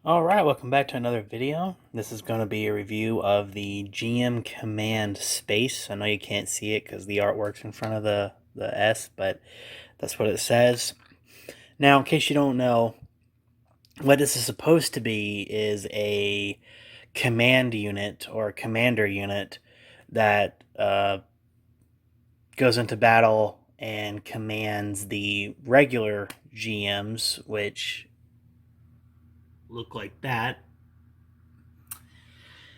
Alright, welcome back to another video. This is going to be a review of the GM Command Space. I know you can't see it because the artwork's in front of the S, but that's what it says. Now, in case you don't know, what this is supposed to be is a command unit or a commander unit that goes into battle and commands the regular GMs, which look like that.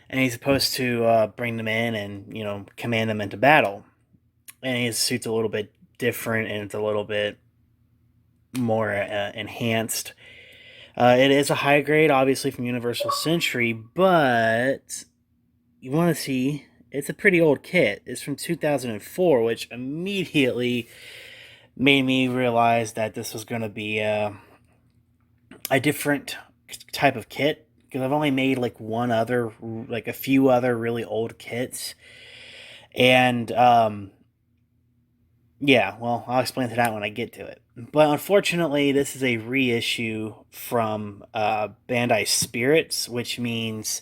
And he's supposed to bring them in and command them into battle. And his suit's a little bit different and it's a little bit more enhanced. It is a high grade, obviously from Universal Century, but you want to see it's a pretty old kit. It's from 2004, which immediately made me realize that this was going to be a different type of kit, because I've only made like a few other really old kits. And yeah, well, I'll explain to that when I get to it. But unfortunately, this is a reissue from Bandai Spirits, which means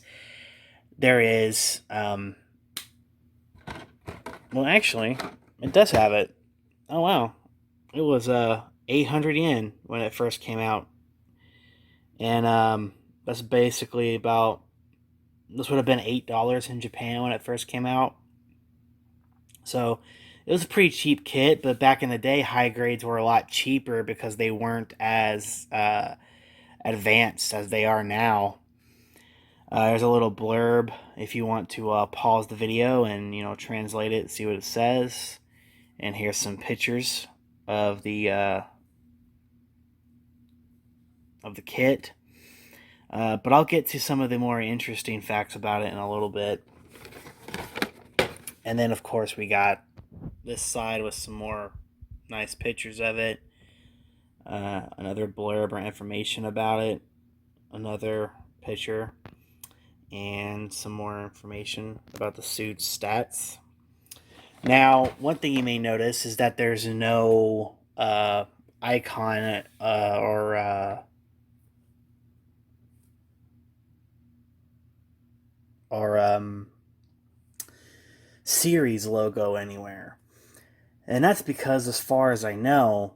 there is well, actually, it does have it. Oh wow, it was 800 yen when it first came out, and that's basically about, this would have been $8 in Japan when it first came out. So it was a pretty cheap kit, but back in the day, high grades were a lot cheaper because they weren't as advanced as they are now. There's a little blurb if you want to pause the video and translate it, see what it says. And here's some pictures of the kit. But I'll get to some of the more interesting facts about it in a little bit. And then, of course, we got this side with some more nice pictures of it. Another blurb or information about it. Another picture. And some more information about the suit's stats. Now, one thing you may notice is that there's no icon or series logo anywhere, and that's because, as far as I know,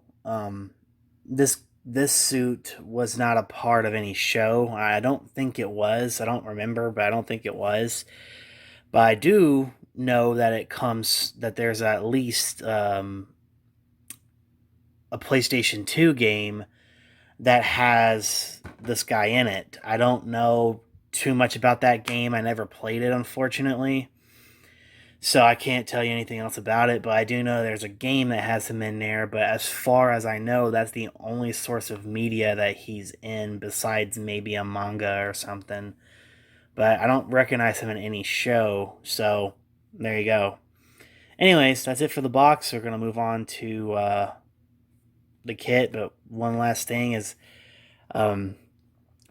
this suit was not a part of any show. I don't think it was. I don't remember, but I don't think it was. But I do know that that there's at least a PlayStation 2 game that has this guy in it. I don't know too much about that game. I never played it, unfortunately. So I can't tell you anything else about it, but I do know there's a game that has him in there. But as far as I know, that's the only source of media that he's in, besides maybe a manga or something. But I don't recognize him in any show, so there you go. Anyways, that's it for the box. We're going to move on to the kit, but one last thing is um,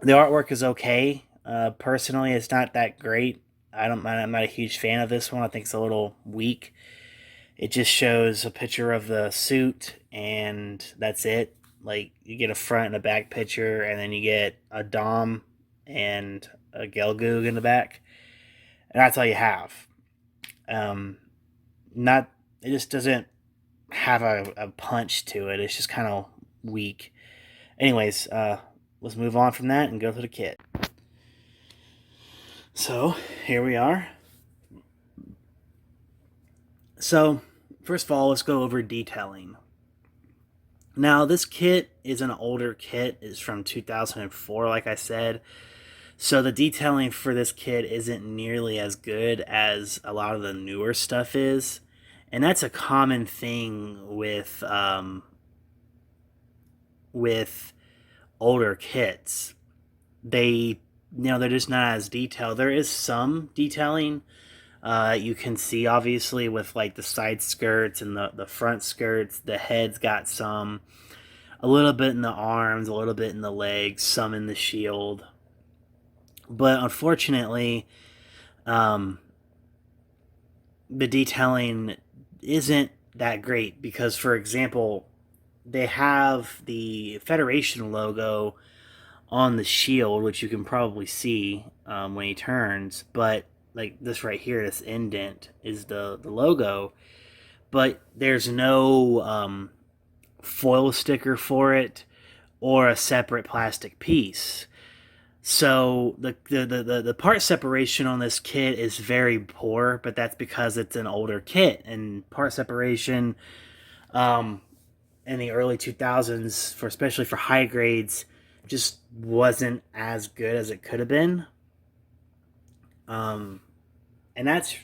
the artwork is okay. Personally, it's not that great. I'm not a huge fan of this one. I think it's a little weak. It just shows a picture of the suit, and that's it. Like, you get a front and a back picture, and then you get a Dom and a Gelgoog in the back, and that's all you have. Um, not It just doesn't have a punch to it. It's just kind of weak. Anyways, let's move on from that and go to the kit. So here we are. So first of all, let's go over detailing. Now, this kit is an older kit. It's from 2004, like I said. So the detailing for this kit isn't nearly as good as a lot of the newer stuff is. And that's a common thing with older kits. They're just not as detailed. There is some detailing. You can see, obviously, with like the side skirts and the front skirts. The head's got some, a little bit in the arms, a little bit in the legs, some in the shield. But unfortunately, um, the detailing isn't that great because, for example, they have the Federation logo on the shield, which you can probably see when he turns. But like this right here, this indent is the logo, but there's no foil sticker for it or a separate plastic piece. So the part separation on this kit is very poor, but that's because it's an older kit, and part separation um, in the early 2000s, for especially for high grades, just wasn't as good as it could have been. Um, and that's,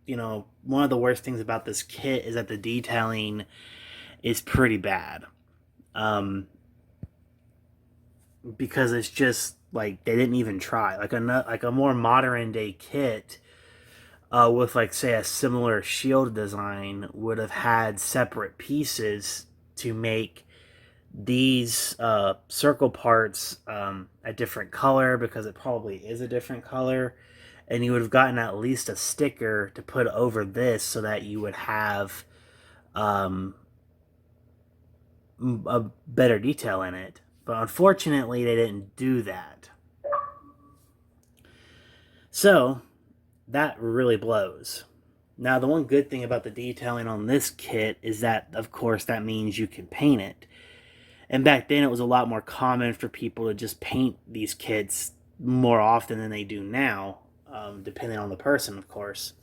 one of the worst things about this kit is that the detailing is pretty bad. Um, because it's just like they didn't even try. Like a more modern day kit with like say a similar shield design would have had separate pieces to make these circle parts a different color, because it probably is a different color, and you would have gotten at least a sticker to put over this so that you would have um, a better detail in it. But unfortunately, they didn't do that. So that really blows. Now, the one good thing about the detailing on this kit is that, of course, that means you can paint it. And back then, it was a lot more common for people to just paint these kits more often than they do now, depending on the person, of course.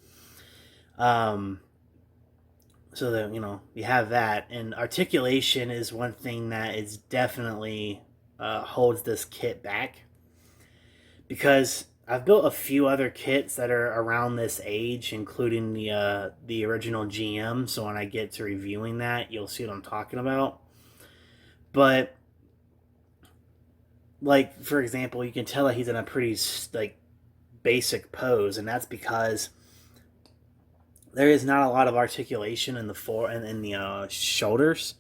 So that, you have that. And articulation is one thing that is definitely holds this kit back, because I've built a few other kits that are around this age, including the original GM. So when I get to reviewing that, you'll see what I'm talking about. But like, for example, you can tell that he's in a pretty like basic pose, and that's because there is not a lot of articulation in the shoulders.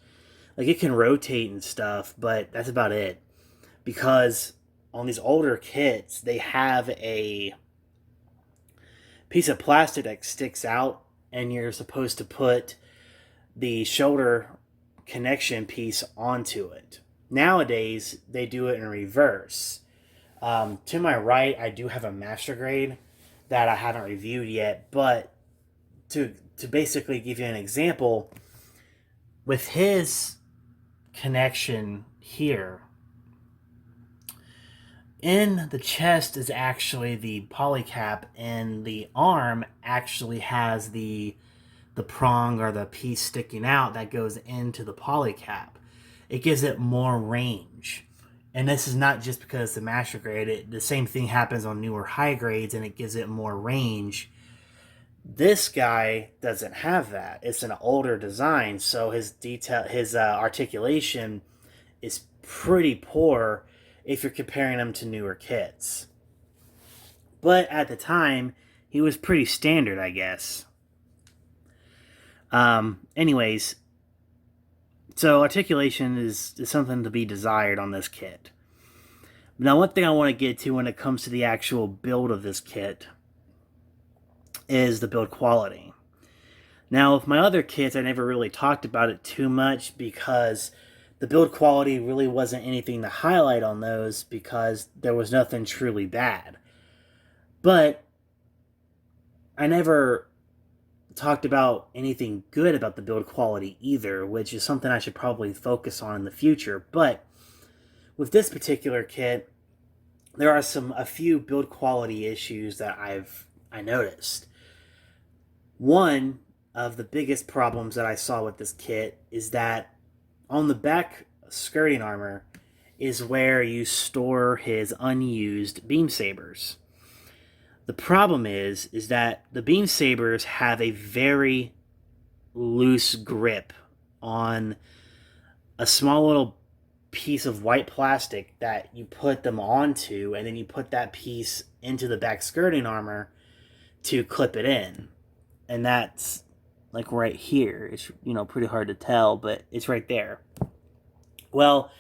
Like, it can rotate and stuff, but that's about it. Because on these older kits, they have a piece of plastic that sticks out, and you're supposed to put the shoulder connection piece onto it. Nowadays, they do it in reverse. To my right, I do have a master grade that I haven't reviewed yet, but to basically give you an example, with his connection here, in the chest is actually the polycap, and the arm actually has the prong or the piece sticking out that goes into the polycap. It gives it more range. And this is not just because it's a master grade. The same thing happens on newer high grades, and it gives it more range. This guy doesn't have that. It's an older design, so his articulation is pretty poor if you're comparing him to newer kits. But at the time, he was pretty standard, I guess. Anyways, so articulation is something to be desired on this kit. Now, one thing I want to get to when it comes to the actual build of this kit is the build quality. Now, with my other kits, I never really talked about it too much because the build quality really wasn't anything to highlight on those, because there was nothing truly bad. But I never talked about anything good about the build quality either, which is something I should probably focus on in the future. But with this particular kit, there are a few build quality issues that I noticed. One of the biggest problems that I saw with this kit is that on the back skirting armor is where you store his unused beam sabers. The problem is that the beam sabers have a very loose grip on a small little piece of white plastic that you put them onto, and then you put that piece into the back skirting armor to clip it in. And that's like right here. It's, pretty hard to tell, but it's right there. Well,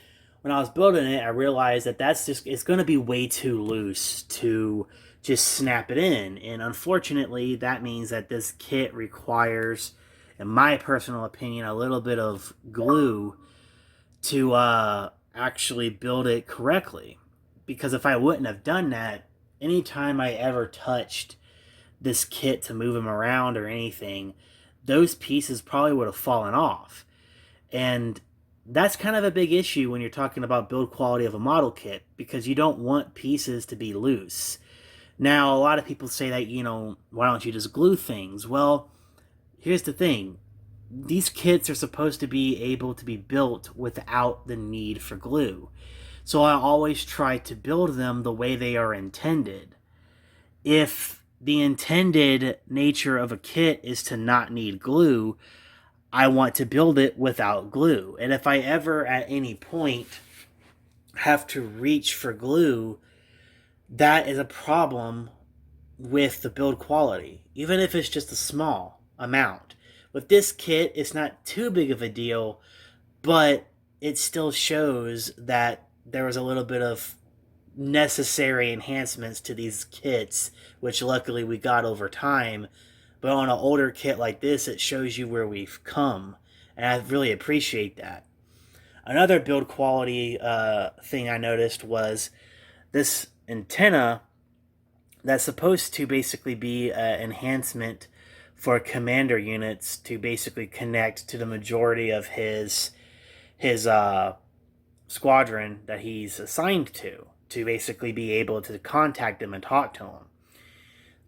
when I was building it, I realized that it's going to be way too loose to just snap it in. And unfortunately, that means that this kit requires, in my personal opinion, a little bit of glue to actually build it correctly. because if I wouldn't have done that, anytime I ever touched this kit to move him around or anything, those pieces probably would have fallen off. And that's kind of a big issue when you're talking about build quality of a model kit, because you don't want pieces to be loose. Now, a lot of people say that, why don't you just glue things? Well, here's the thing. These kits are supposed to be able to be built without the need for glue. So I always try to build them the way they are intended. If the intended nature of a kit is to not need glue, I want to build it without glue. And if I ever at any point have to reach for glue, that is a problem with the build quality, even if it's just a small amount. With this kit, it's not too big of a deal, but it still shows that there was a little bit of necessary enhancements to these kits, which luckily we got over time. But on an older kit like this, it shows you where we've come, and I really appreciate that. Another build quality thing I noticed was this antenna that's supposed to basically be an enhancement for commander units to basically connect to the majority of his squadron that he's assigned to basically be able to contact him and talk to him.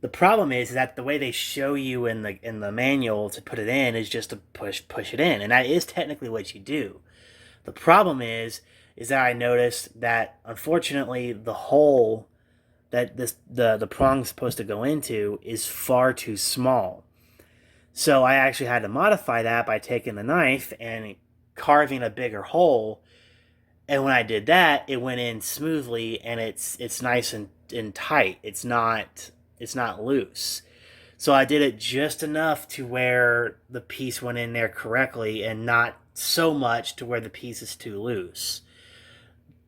The problem is that the way they show you in the manual to put it in is just to push it in, and that is technically what you do. The problem is that I noticed that unfortunately the hole that the prong's supposed to go into is far too small. So I actually had to modify that by taking the knife and carving a bigger hole. And when I did that, it went in smoothly, and it's nice and tight. It's not loose. So I did it just enough to where the piece went in there correctly, and not so much to where the piece is too loose.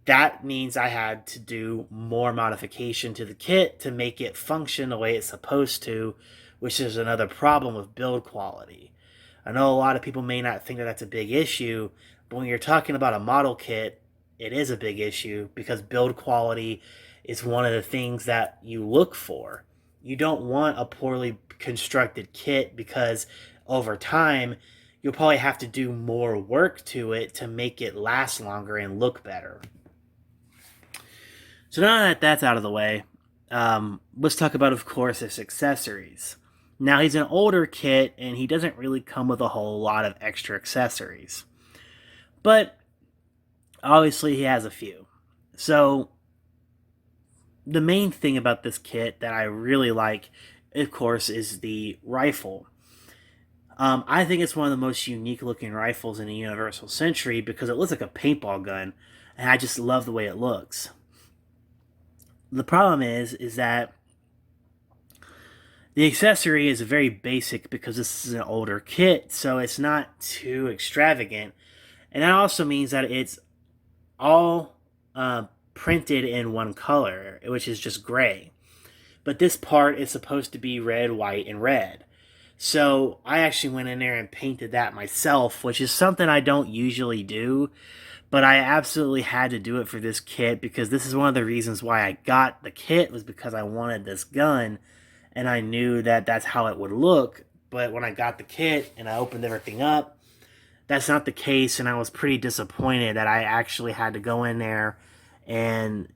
That means I had to do more modification to the kit to make it function the way it's supposed to, which is another problem with build quality. I know a lot of people may not think that that's a big issue, but when you're talking about a model kit, it is a big issue, because build quality is one of the things that you look for. You don't want a poorly constructed kit, because over time, you'll probably have to do more work to it to make it last longer and look better. So now that that's out of the way, let's talk about, of course, his accessories. Now, he's an older kit, and he doesn't really come with a whole lot of extra accessories. But obviously, he has a few. So the main thing about this kit that I really like, of course, is the rifle. I think it's one of the most unique looking rifles in the Universal Century, because it looks like a paintball gun, and I just love the way it looks. The problem is that the accessory is very basic, because this is an older kit, so it's not too extravagant. And that also means that it's all printed in one color, which is just gray. But this part is supposed to be red, white, and red. So I actually went in there and painted that myself, which is something I don't usually do. But I absolutely had to do it for this kit, because this is one of the reasons why I got the kit, was because I wanted this gun, and I knew that that's how it would look. But when I got the kit and I opened everything up, that's not the case, and I was pretty disappointed that I actually had to go in there and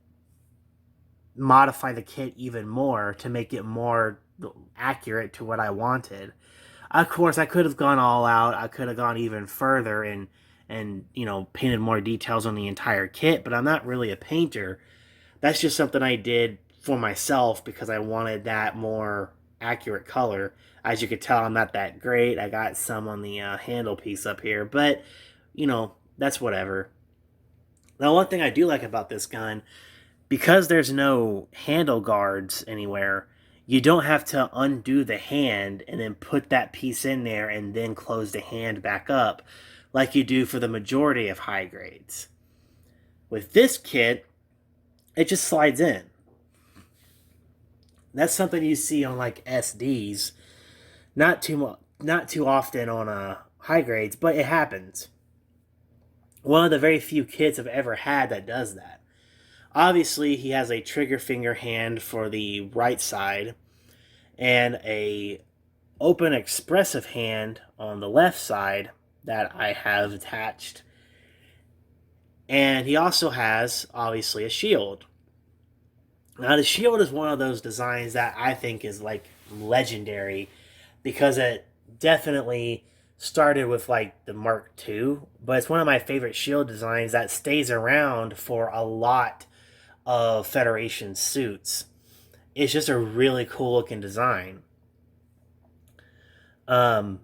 modify the kit even more to make it more accurate to what I wanted. Of course, I could have gone all out. I could have gone even further and painted more details on the entire kit, but I'm not really a painter. That's just something I did for myself because I wanted that more accurate color. As you could tell, I'm not that great. I got some on the handle piece up here, but that's whatever. Now, one thing I do like about this gun, because there's no handle guards anywhere, you don't have to undo the hand and then put that piece in there and then close the hand back up like you do for the majority of high grades. With this kit, it just slides in. That's something you see on like SDs, not too often on high grades, but it happens. One of the very few kits I've ever had that does that. Obviously, he has a trigger finger hand for the right side and a open expressive hand on the left side that I have attached. And he also has, obviously, a shield. Now, the shield is one of those designs that I think is like legendary because it definitely started with like the Mark II, but it's one of my favorite shield designs that stays around for a lot of Federation suits. It's just a really cool looking design. Um,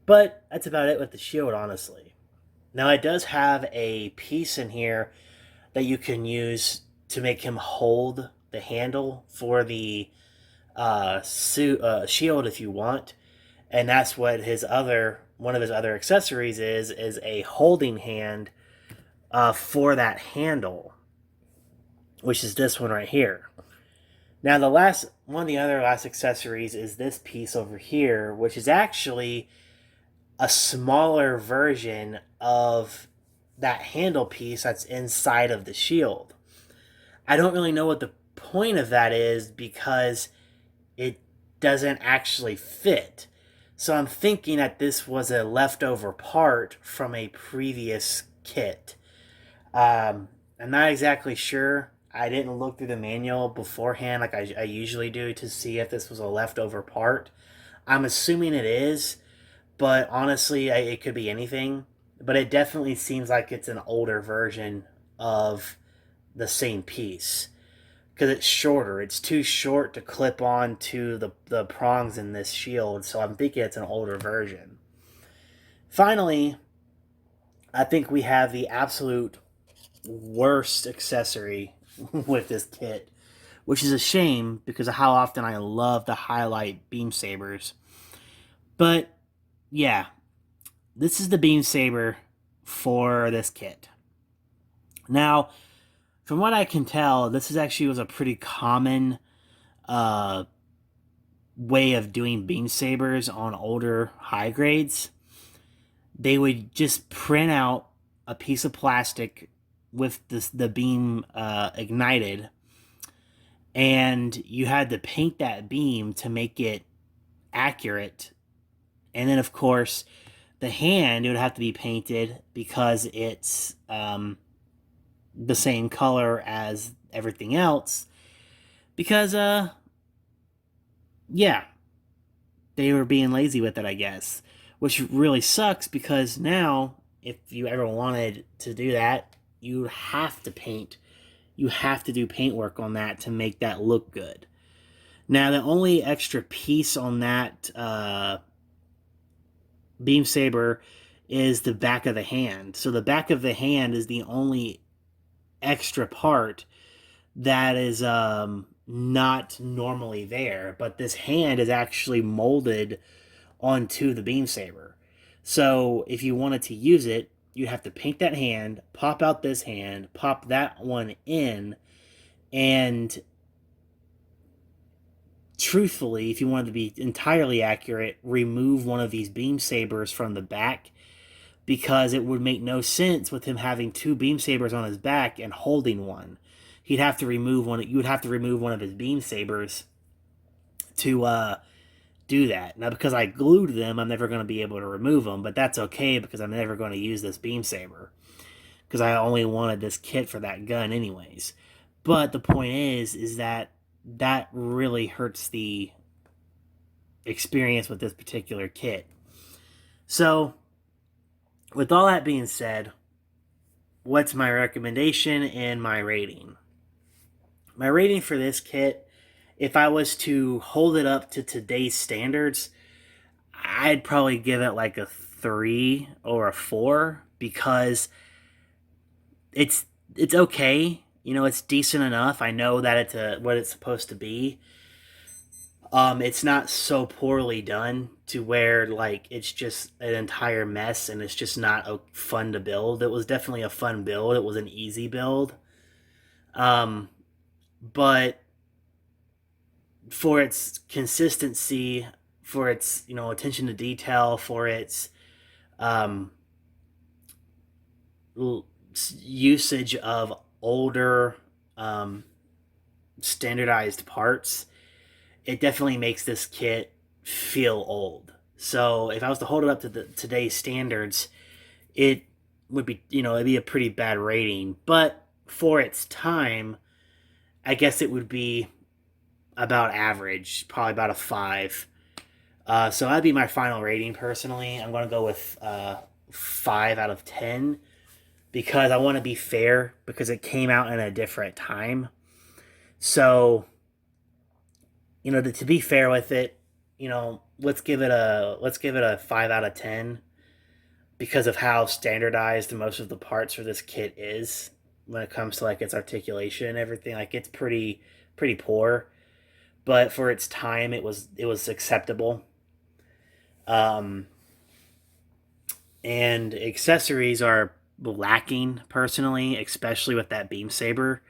but that's about it with the shield, honestly. Now, it does have a piece in here that you can use to make him hold the handle for the shield if you want, and that's what his other one of his other accessories is a holding hand for that handle, which is this one right here. Now the last one of the other last accessories is this piece over here, which is actually a smaller version of that handle piece that's inside of the shield. I don't really know what the point of that is because it doesn't actually fit. So I'm thinking that this was a leftover part from a previous kit. I'm not exactly sure. I didn't look through the manual beforehand like I usually do to see if this was a leftover part. I'm assuming it is, but honestly, it could be anything. But it definitely seems like it's an older version of the same piece because it's shorter. It's too short to clip on to the prongs in this shield, so I'm thinking it's an older version. Finally, I think we have the absolute worst accessory with this kit, which is a shame because of how often I love to highlight beam sabers. But yeah, this is the beam saber for this kit. Now, from what I can tell, this is actually was a pretty common uh, way of doing beam sabers on older high grades. They would just print out a piece of plastic with the beam ignited, and you had to paint that beam to make it accurate. And then, of course, the hand, it would have to be painted because it's the same color as everything else. Because, yeah, they were being lazy with it, I guess. Which really sucks because now, if you ever wanted to do that, you have to paint. You have to do paint work on that to make that look good. Now, the only extra piece on that beam saber is the back of the hand. So the back of the hand is the only extra part that is not normally there, but this hand is actually molded onto the beam saber. So if you wanted to use it, you'd have to paint that hand, pop out this hand, pop that one in, and truthfully, if you wanted to be entirely accurate, remove one of these beam sabers from the back because it would make no sense with him having two beam sabers on his back and holding one. He'd have to remove one. You would have to remove one of his beam sabers to do that. Now, because I glued them, I'm never going to be able to remove them, but that's okay because I'm never going to use this beam saber because I only wanted this kit for that gun anyways. But the point is that that really hurts the experience with this particular kit. So, with all that being said, what's my recommendation and my rating? My rating for this kit, if I was to hold it up to today's standards, I'd probably give it like a 3 or a 4 because it's okay. You know, it's decent enough. I know that it's what it's supposed to be. It's not so poorly done to where like it's just an entire mess and it's just not fun to build. It was definitely a fun build. It was an easy build. Um, but for its consistency, for its attention to detail, for its um, usage of older um, standardized parts, it definitely makes this kit feel old. So if I was to hold it up to today's standards, it would be, it'd be a pretty bad rating. But for its time, I guess it would be about average, probably about a 5. So that'd be my final rating personally. I'm going to go with 5 out of 10 because I want to be fair because it came out in a different time. So, to be fair with it, let's give it a 5 out of 10 because of how standardized most of the parts for this kit is when it comes to like its articulation and everything. Like it's pretty poor, but for its time it was acceptable. Um and accessories are lacking personally, especially with that beam saber.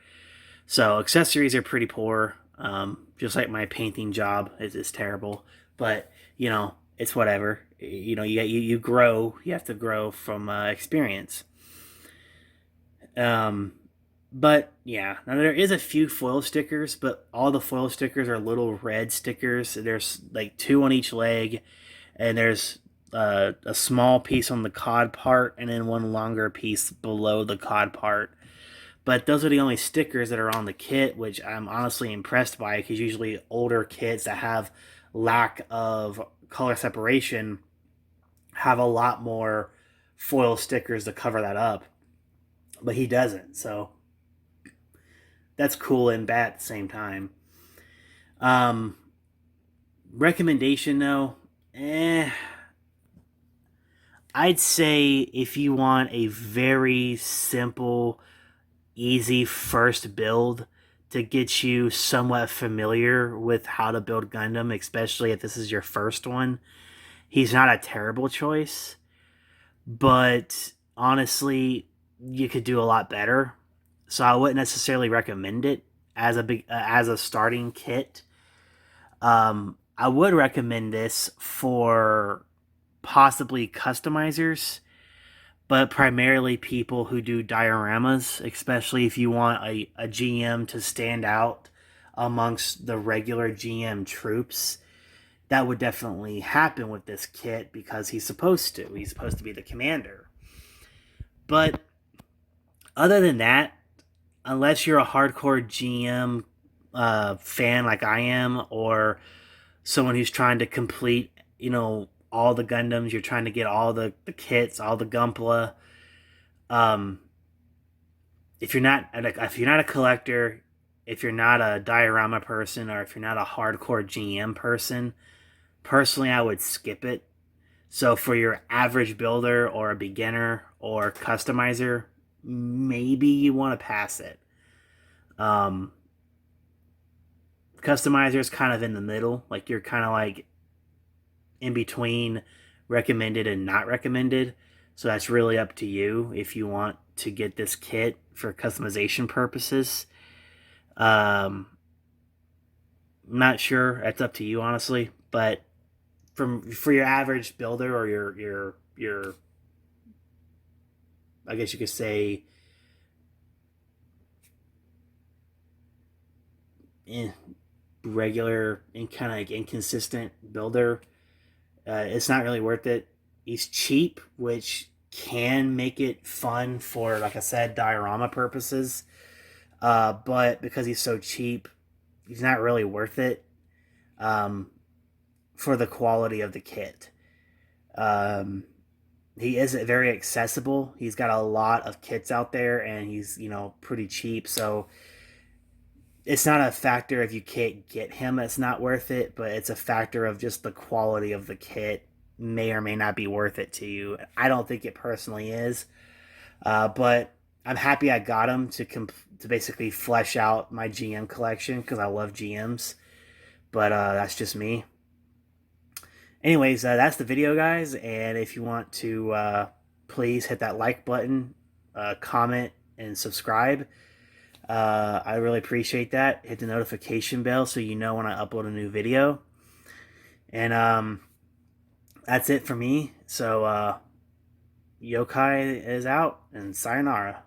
So accessories are pretty poor. Just like my painting job is terrible, but it's whatever. You grow. You have to grow from experience. Um, but yeah, now there is a few foil stickers, but all the foil stickers are little red stickers. There's like 2 on each leg, and there's a small piece on the cod part, and then one longer piece below the cod part. But those are the only stickers that are on the kit, which I'm honestly impressed by because usually older kits that have lack of color separation have a lot more foil stickers to cover that up. But he doesn't, so that's cool and bad at the same time. Um, Recommendation though, I'd say if you want a very simple, easy first build to get you somewhat familiar with how to build Gundam, especially if this is your first one, he's not a terrible choice. But honestly, you could do a lot better. So I wouldn't necessarily recommend it as a starting kit. I would recommend this for possibly customizers, but primarily people who do dioramas, especially if you want a GM to stand out amongst the regular GM troops. That would definitely happen with this kit because he's supposed to. He's supposed to be the commander. But other than that, unless you're a hardcore GM fan like I am, or someone who's trying to complete, all the Gundams, you're trying to get all the kits, all the Gunpla. Um, if you're not a collector, if you're not a diorama person, or if you're not a hardcore GM person, personally, I would skip it. So for your average builder or a beginner or customizer, maybe you want to pass it. Um, Customizer is kind of in the middle. Like you're kind of like in between recommended and not recommended. So that's really up to you if you want to get this kit for customization purposes. Um, Not sure. That's up to you, honestly. But for your average builder or your I guess you could say eh, regular and kind of like inconsistent builder, it's not really worth it. He's cheap, which can make it fun for, like I said, diorama purposes. But because he's so cheap, he's not really worth it um, for the quality of the kit. Um, he is very accessible. He's got a lot of kits out there, and he's pretty cheap. So it's not a factor if you can't get him, it's not worth it. But it's a factor of just the quality of the kit may or may not be worth it to you. I don't think it personally is, but I'm happy I got him to basically flesh out my GM collection because I love GMs. But that's just me. Anyways, that's the video, guys. And if you want to, please hit that like button, comment, and subscribe. I really appreciate that. Hit the notification bell so you know when I upload a new video. And that's it for me. So Yokai is out, and sayonara.